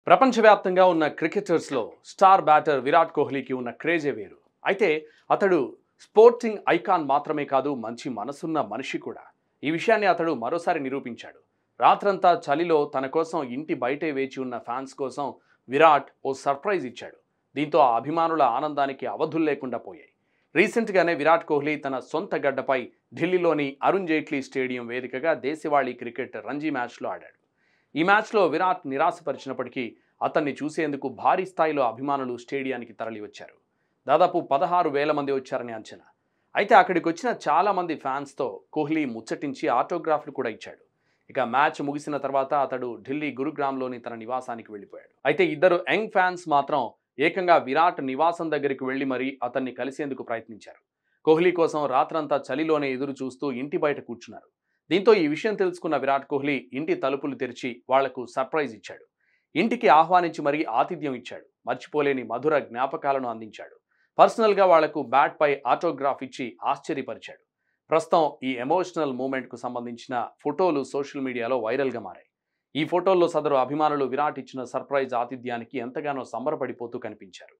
ప్రపంచవ్యాప్తంగా ఉన్న క్రికెటర్స్లో star batter Virat కోహ్లీకి ఉన్న క్రేజే వేరు. అయితే అతడు స్పోర్టింగ్ ఐకాన్ మాత్రమే కాదు, మంచి మనసున్న మనిషి కూడా. ఈ విషయాన్ని అతడు మరోసారి నిరూపించాడు. రాత్రంతా చలిలో తన కోసం ఇంటి బయటే వేచి ఉన్న ఫ్యాన్స్ కోసం విరాట్ ఓ సర్ప్రైజ్ ఇచ్చాడు. దీంతో ఆ అభిమానుల ఆనందానికి అవధులు లేకుండా పోయాయి. రీసెంట్గానే విరాట్ కోహ్లీ తన సొంత గడ్డపై ఢిల్లీలోని అరుణ్ జైట్లీ స్టేడియం వేదికగా దేశవాళీ క్రికెట్ రంజీ మ్యాచ్లో ఆడాడు. ఈ మ్యాచ్లో విరాట్ నిరాశపరిచినప్పటికీ అతన్ని చూసేందుకు భారీ స్థాయిలో అభిమానులు స్టేడియానికి తరలివచ్చారు. దాదాపు 16,000 మంది వచ్చారని అంచనా. అయితే అక్కడికి వచ్చిన చాలా మంది ఫ్యాన్స్తో కోహ్లీ ముచ్చటించి ఆటోగ్రాఫ్లు కూడా ఇచ్చాడు. ఇక మ్యాచ్ ముగిసిన తర్వాత అతడు ఢిల్లీ గురుగ్రామ్లోని తన నివాసానికి వెళ్ళిపోయాడు. అయితే ఇద్దరు యంగ్ ఫ్యాన్స్ మాత్రం ఏకంగా విరాట్ నివాసం దగ్గరికి వెళ్లి మరీ అతన్ని కలిసేందుకు ప్రయత్నించారు. కోహ్లీ కోసం రాత్రంతా చలిలోనే ఎదురు చూస్తూ ఇంటి బయట కూర్చున్నారు. దీంతో ఈ విషయం తెలుసుకున్న విరాట్ కోహ్లీ ఇంటి తలుపులు తెరిచి వాళ్లకు సర్ప్రైజ్ ఇచ్చాడు. ఇంటికి ఆహ్వానించి మరీ ఆతిథ్యం ఇచ్చాడు. మర్చిపోలేని మధుర జ్ఞాపకాలను అందించాడు. పర్సనల్గా వాళ్లకు బ్యాట్ పై ఆటోగ్రాఫ్ ఇచ్చి ఆశ్చర్యపరిచాడు. ప్రస్తుతం ఈ ఎమోషనల్ మూమెంట్కు సంబంధించిన ఫోటోలు సోషల్ మీడియాలో వైరల్గా మారాయి. ఈ ఫోటోల్లో సదరు అభిమానులు విరాట్ ఇచ్చిన సర్ప్రైజ్ ఆతిథ్యానికి ఎంతగానో సంబరపడిపోతూ కనిపించారు.